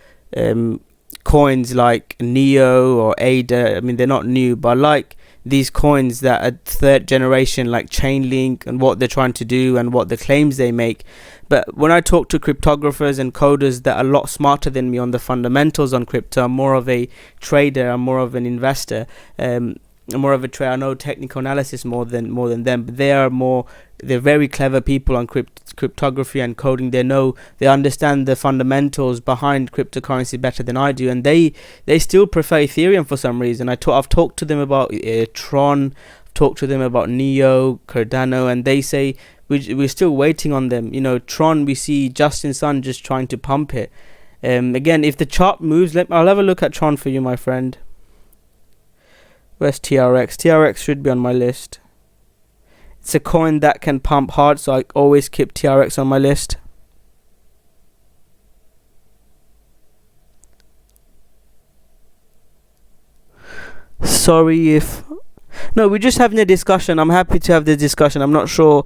coins like Neo or Ada. I mean, they're not new, but I like these coins that are third generation, like Chainlink, and what they're trying to do and what the claims they make. But when I talk to cryptographers and coders that are a lot smarter than me on the fundamentals on crypto, I'm more of a trader, I'm more of an investor, I'm more of a trader. I know technical analysis more than them, but they're very clever people on cryptography and coding. They understand the fundamentals behind cryptocurrency better than I do, and they still prefer Ethereum for some reason. I've talked to them about Tron, I've talked to them about Neo, Cardano, and they say we're still waiting on them. You know, Tron, we see Justin Sun just trying to pump it. Again, if the chart moves, I'll have a look at Tron for you, my friend. Where's TRX? TRX should be on my list. It's a coin that can pump hard, so I always keep TRX on my list. Sorry if... No, we're just having a discussion. I'm happy to have this discussion. I'm not sure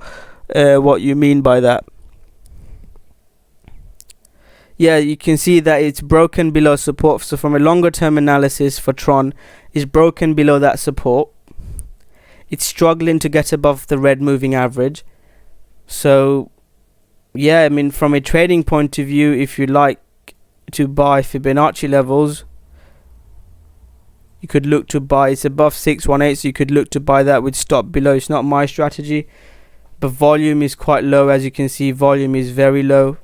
what you mean by that. Yeah, you can see that it's broken below support. So from a longer term analysis for Tron, it's broken below that support. It's struggling to get above the red moving average. So yeah, I mean, from a trading point of view, if you like to buy Fibonacci levels, you could look to buy. It's above 618, so you could look to buy that with stop below. It's not my strategy, but volume is quite low. As you can see, volume is very low.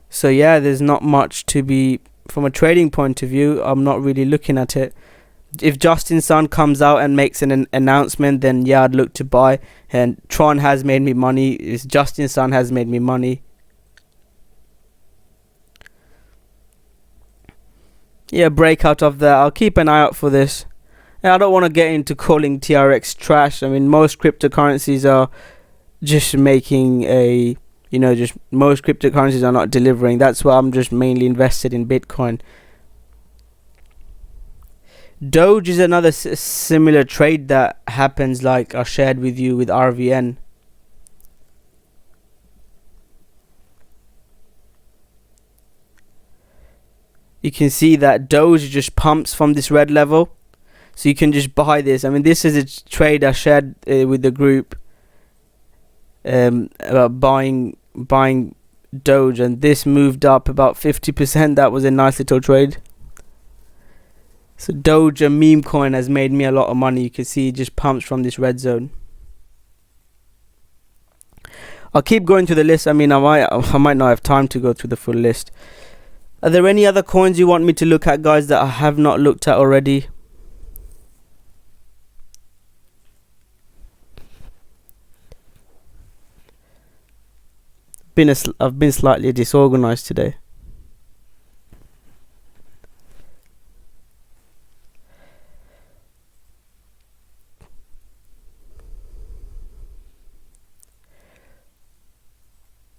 So yeah, there's not much to be, from a trading point of view, I'm not really looking at it. If Justin Sun comes out and makes an announcement, then yeah, I'd look to buy. And Tron has made me money. Justin Sun has made me money. Yeah, breakout of that. I'll keep an eye out for this. And I don't want to get into calling TRX trash. I mean, most cryptocurrencies are just making a... You know, just most cryptocurrencies are not delivering. That's why I'm just mainly invested in Bitcoin. Doge is another similar trade that happens, like I shared with you with RVN. You can see that Doge just pumps from this red level. So you can just buy this. I mean, this is a trade I shared with the group. About buying Doge, and this moved up about 50%. That was a nice little trade. So Doge, a meme coin, has made me a lot of money. You can see it just pumps from this red zone. I'll keep going through the list. I mean, I might not have time to go through the full list. Are there any other coins you want me to look at, guys, that I have not looked at already? I've been slightly disorganized today.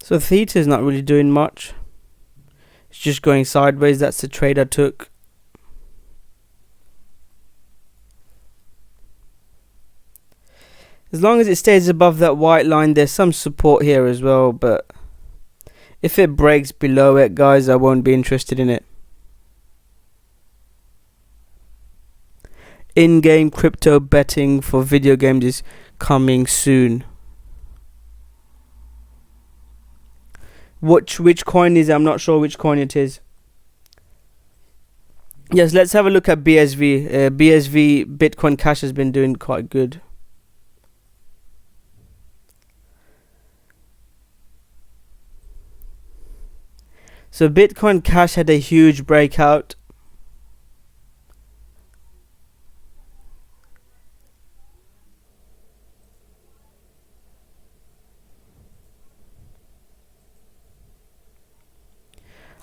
So Theta is not really doing much. It's just going sideways. That's the trade I took. As long as it stays above that white line, there's some support here as well, but if it breaks below it, guys, I won't be interested in it. In-game crypto betting for video games is coming soon. Which coin is it? I'm not sure which coin it is. Yes, let's have a look at BSV. BSV Bitcoin Cash has been doing quite good. So Bitcoin Cash had a huge breakout.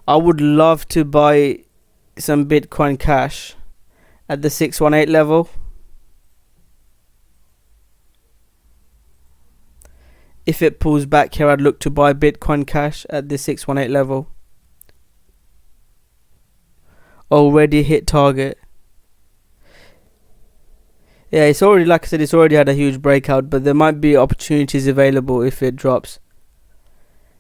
I would love to buy some Bitcoin Cash at the 618 level. If it pulls back here, I'd look to buy Bitcoin Cash at the 618 level. Already hit target. Yeah, it's already, like I said, it's already had a huge breakout, but there might be opportunities available if it drops.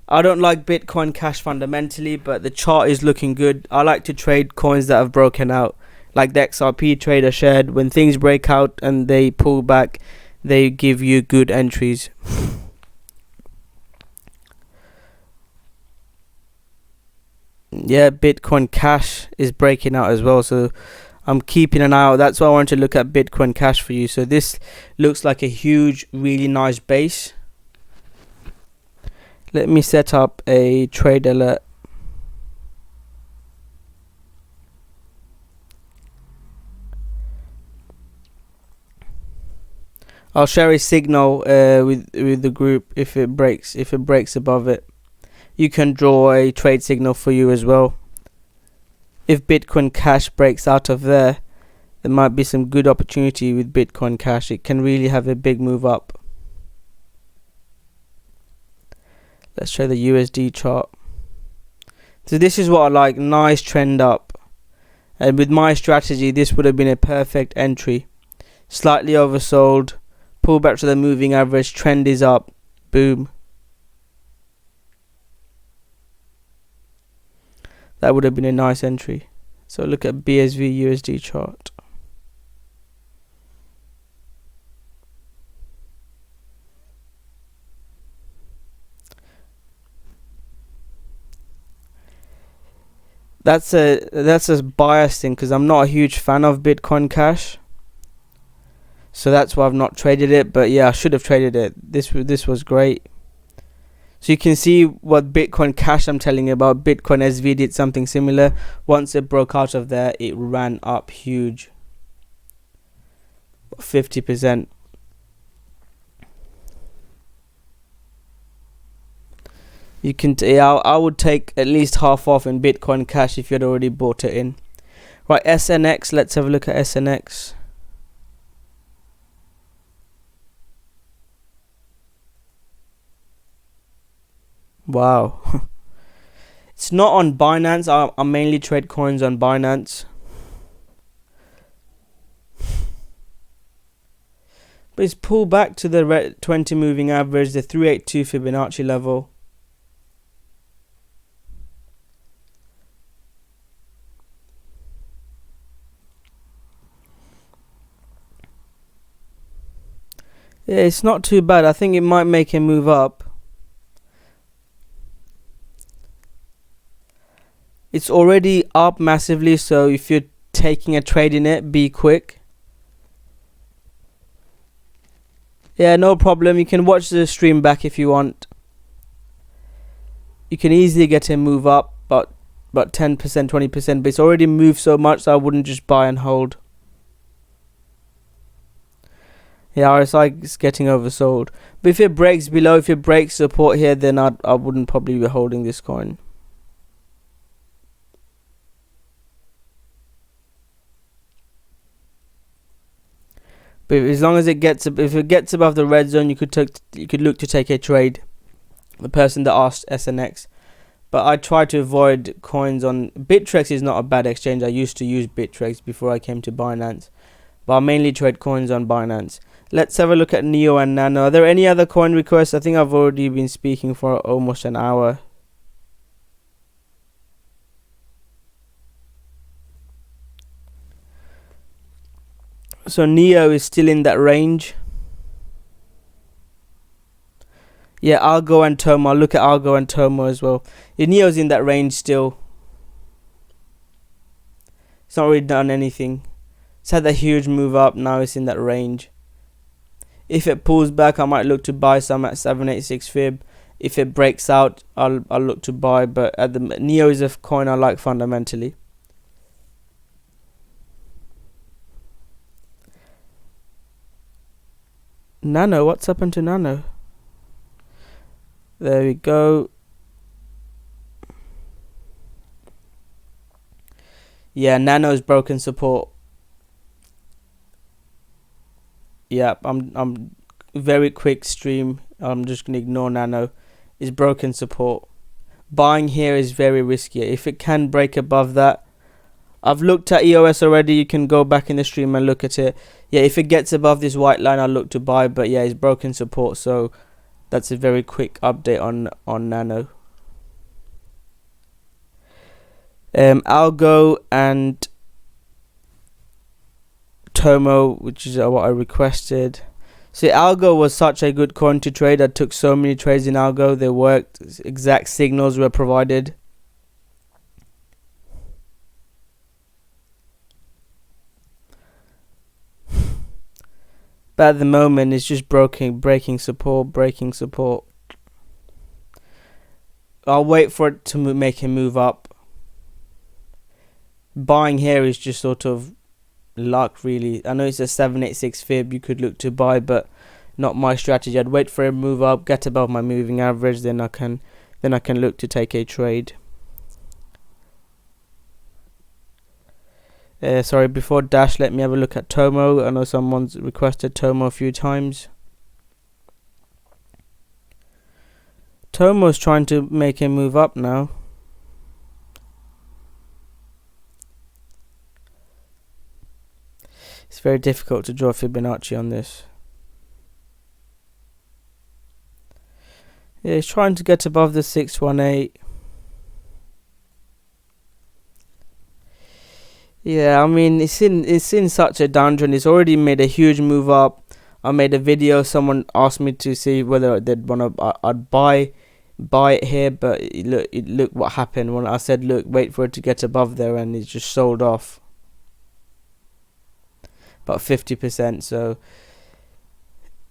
I don't like Bitcoin Cash fundamentally, but the chart is looking good. I like to trade coins that have broken out, like the XRP trader shared. When things break out and they pull back, they give you good entries. Yeah, Bitcoin Cash is breaking out as well, so I'm keeping an eye out. That's why I want to look at Bitcoin Cash for you. So this looks like a huge, really nice base. Let me set up a trade alert. I'll share a signal with the group if it breaks above it. You can draw a trade signal for you as well. If Bitcoin Cash breaks out of there, there might be some good opportunity with Bitcoin Cash. It can really have a big move up. Let's show the USD chart. So this is what I like, nice trend up. And with my strategy, this would have been a perfect entry. Slightly oversold, pull back to the moving average, trend is up, boom. That would have been a nice entry. So look at BSV USD chart. That's a bias thing because I'm not a huge fan of Bitcoin Cash. So that's why I've not traded it, but yeah, I should have traded it. This was great. So you can see what Bitcoin Cash I'm telling you about. Bitcoin SV did something similar. Once it broke out of there, it ran up huge. 50%. You can I would take at least half off in Bitcoin Cash if you had already bought it in. Right, SNX, let's have a look at SNX. Wow. It's not on Binance. I mainly trade coins on Binance. But it's pulled back to the 20 moving average, the 382 Fibonacci level. Yeah, it's not too bad. I think it might make a move up. It's already up massively, so if you're taking a trade in it, be quick. Yeah, no problem. You can watch the stream back if you want. You can easily get a move up, but 10%, 20%, but it's already moved so much, so I wouldn't just buy and hold. Yeah, RSI is getting oversold. But if it breaks below, if it breaks support here, then I wouldn't probably be holding this coin. But as long as if it gets above the red zone, you could look to take a trade. The person that asked SNX, but I try to avoid coins on Bittrex. Is not a bad exchange. I used to use Bittrex before I came to Binance, but I mainly trade coins on Binance. Let's have a look at Neo and Nano. Are there any other coin requests? I think I've already been speaking for almost an hour. So Neo is still in that range. Yeah, Algo and Tomo. I'll look at Algo and Tomo as well. Yeah, Neo's in that range still. It's not really done anything. It's had a huge move up. Now it's in that range. If it pulls back, I might look to buy some at 786 fib. If it breaks out, I'll look to buy. But at the Neo is a coin I like fundamentally. Nano, what's happened to Nano? There we go. Yeah, Nano's broken support. Yeah, I'm very quick stream. I'm just gonna ignore Nano. It's broken support. Buying here is very risky. If it can break above that, I've looked at EOS already. You can go back in the stream and look at it. Yeah, if it gets above this white line, I'll look to buy. But yeah, it's broken support. So that's a very quick update on Nano. Algo and Tomo, which is what I requested. See, Algo was such a good coin to trade. I took so many trades in Algo. They worked. Exact signals were provided. But at the moment, it's just breaking support. I'll wait for it to make a move up. Buying here is just sort of luck, really. I know it's a 786 fib. You could look to buy, but not my strategy. I'd wait for a move up, get above my moving average, then I can look to take a trade. Sorry, before Dash, let me have a look at Tomo. I know someone's requested Tomo a few times. Tomo's trying to make a move up now. It's very difficult to draw Fibonacci on this. Yeah, he's trying to get above the 618. Yeah, I mean, it's in such a downtrend. It's already made a huge move up. I made a video. Someone asked me to see whether they'd I'd buy it here, but look what happened when I said, look, wait for it to get above there, and it's just sold off about 50%. So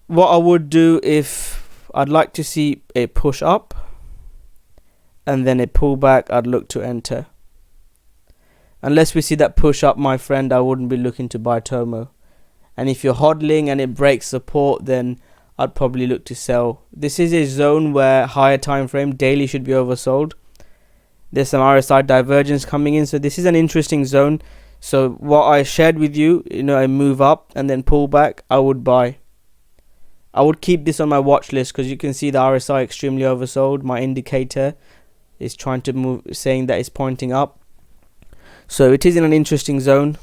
what I would do, if I'd like to see a push up and then a pullback, I'd look to enter. Unless we see that push up, my friend, I wouldn't be looking to buy Tomo. And if you're hodling and it breaks support, then I'd probably look to sell. This is a zone where higher time frame daily should be oversold. There's some RSI divergence coming in, so this is an interesting zone. So what I shared with you, a move up and then pull back, I would buy. I would keep this on my watch list because you can see the RSI extremely oversold. My indicator is trying to move, saying that it's pointing up. So it is in an interesting zone.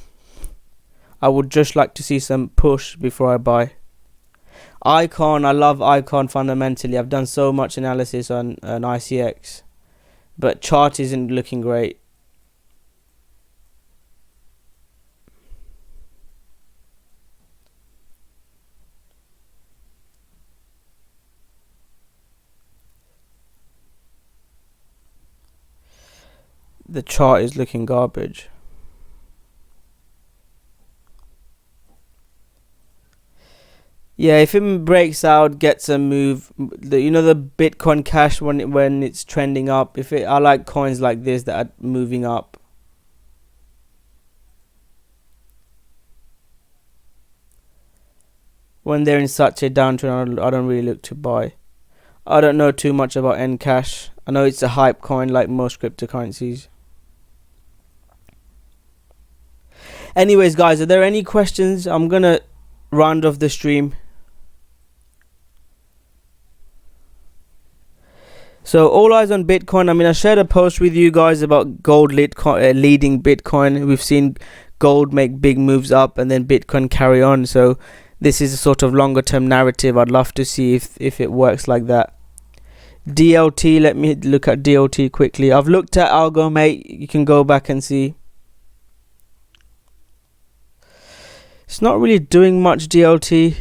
I would just like to see some push before I buy. Icon, I love Icon fundamentally. I've done so much analysis on ICX, but chart isn't looking great. The chart is looking garbage. Yeah, if it breaks out, gets a move, the Bitcoin Cash when it's trending up. I like coins like this that are moving up. When they're in such a downtrend, I don't really look to buy. I don't know too much about Ncash. I know it's a hype coin like most cryptocurrencies. Anyways, guys, are there any questions? I'm gonna round off the stream. So all eyes on Bitcoin. I mean, I shared a post with you guys about gold leading Bitcoin. We've seen gold make big moves up and then Bitcoin carry on. So this is a sort of longer term narrative. I'd love to see if it works like that. DLT, let me look at DLT quickly. I've looked at Algo, mate. You can go back and see. It's not really doing much, DLT.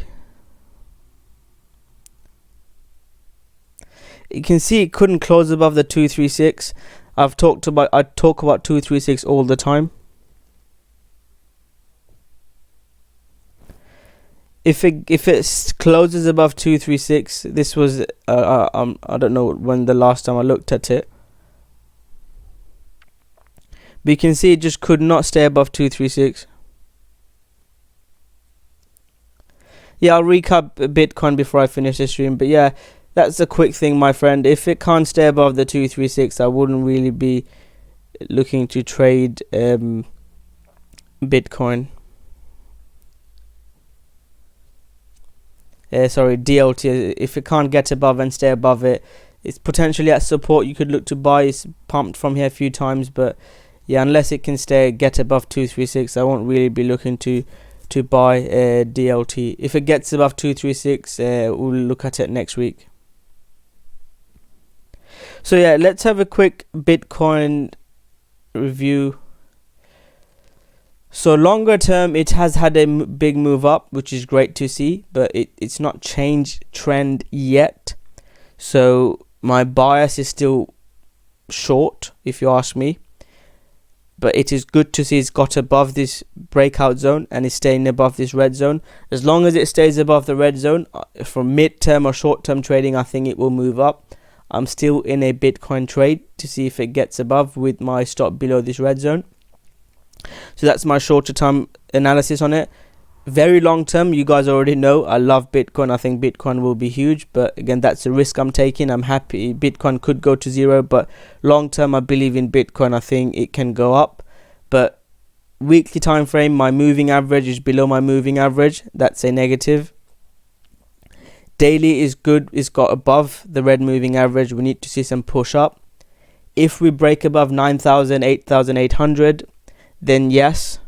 You can see it couldn't close above the 236. I talk about 236 all the time. If it closes above 236, this was I don't know when the last time I looked at it, but you can see it just could not stay above 236. Yeah, I'll recap Bitcoin before I finish the stream, but yeah, that's a quick thing, my friend. If it can't stay above the 236, I wouldn't really be looking to trade Bitcoin. Sorry, DLT. If it can't get above and stay above it, it's potentially at support. You could look to buy. It's pumped from here a few times, but yeah, unless it can get above 236, I won't really be looking to buy DLT. If it gets above 236, we'll look at it next week. So yeah, let's have a quick Bitcoin review. So longer term, it has had a big move up, which is great to see, but it's not changed trend yet. So my bias is still short, if you ask me. But it is good to see it's got above this breakout zone and is staying above this red zone. As long as it stays above the red zone, from mid-term or short-term trading, I think it will move up. I'm still in a Bitcoin trade to see if it gets above with my stop below this red zone. So that's my shorter term analysis on it. Very long term, you guys already know I love Bitcoin. I think Bitcoin will be huge, but again, that's a risk I'm taking. I'm happy Bitcoin could go to zero, but long term, I believe in Bitcoin. I think it can go up. But weekly time frame, my moving average is below my moving average. That's a negative. Daily is good. It's got above the red moving average. We need to see some push up. If we break above 9,000, 8,800, then yes,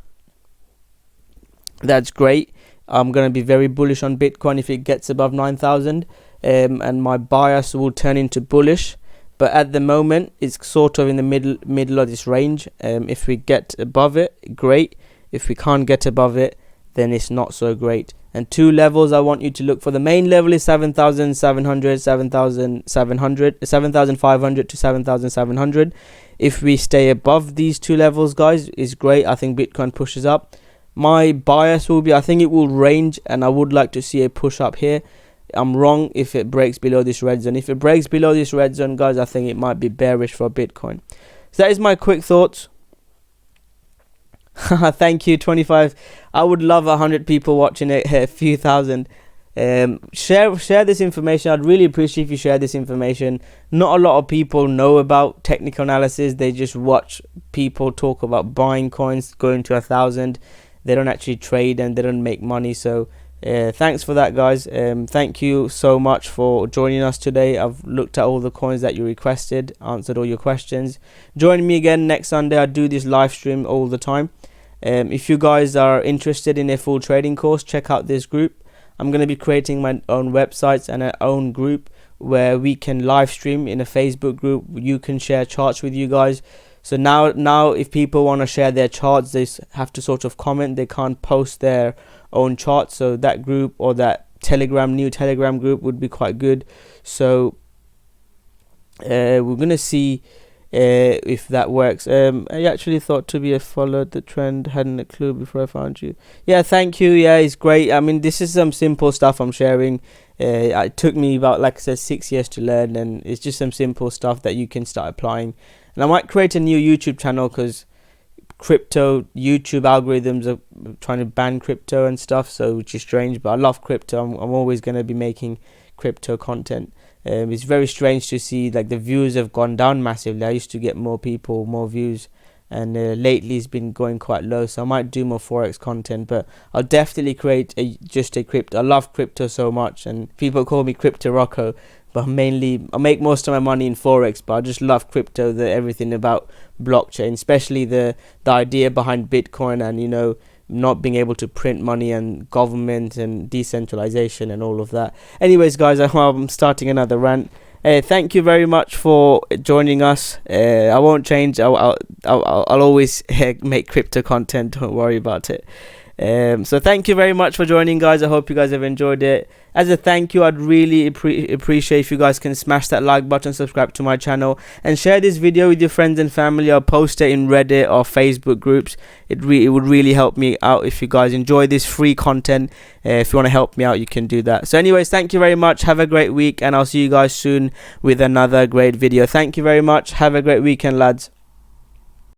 that's great. I'm going to be very bullish on Bitcoin if it gets above 9,000, and my bias will turn into bullish. But at the moment, it's sort of in the middle of this range. If we get above it, great. If we can't get above it, then it's not so great. And two levels I want you to look for. The main level is 7,700, 7,500 to 7,700. If we stay above these two levels, guys, is great. I think Bitcoin pushes up. My bias will be, I think it will range, and I would like to see a push up here. I'm wrong if it breaks below this red zone. If it breaks below this red zone, guys, I think it might be bearish for Bitcoin. So that is my quick thoughts. Thank you, 25. I would love 100 people watching it, a few thousand. Share this information. I'd really appreciate if you share this information. Not a lot of people know about technical analysis. They just watch people talk about buying coins going to 1,000. They don't actually trade and they don't make money. So thanks for that, guys. Thank you so much for joining us today. I've looked at all the coins that you requested, answered all your questions. Join me again next Sunday. I do this live stream all the time. If you guys are interested in a full trading course, check out this group. I'm going to be creating my own websites and an own group where we can live stream in a Facebook group. You can share charts with you guys. So now if people want to share their charts, they have to sort of comment. They can't post their own charts. So that group or that new Telegram group would be quite good. So we're going to see if that works. I actually thought to be a followed the trend, hadn't a clue before I found you. Yeah, thank you. Yeah, it's great. I mean, this is some simple stuff I'm sharing. It took me about, like I said, 6 years to learn, and it's just some simple stuff that you can start applying. And I might create a new YouTube channel because crypto YouTube algorithms are trying to ban crypto and stuff, so which is strange, but I love crypto. I'm always going to be making crypto content. It's very strange to see like the views have gone down massively. I used to get more people, more views, and lately it's been going quite low. So I might do more forex content, but I'll definitely create just a crypto. I love crypto so much, and people call me cryptorocko, but mainly I make most of my money in forex. But I just love crypto, everything about blockchain, especially the idea behind Bitcoin, and not being able to print money and government and decentralization and all of that. Anyways, guys, I'm starting another rant. Thank you very much for joining us. I won't change. I'll always make crypto content. Don't worry about it. So thank you very much for joining, guys. I hope you guys have enjoyed it. As a thank you, I'd really appreciate if you guys can smash that like button, subscribe to my channel, and share this video with your friends and family, or post it in Reddit or Facebook groups. It would really help me out if you guys enjoy this free content. If you want to help me out, you can do that. So anyways, thank you very much. Have a great week, and I'll see you guys soon with another great video. Thank you very much. Have a great weekend, lads.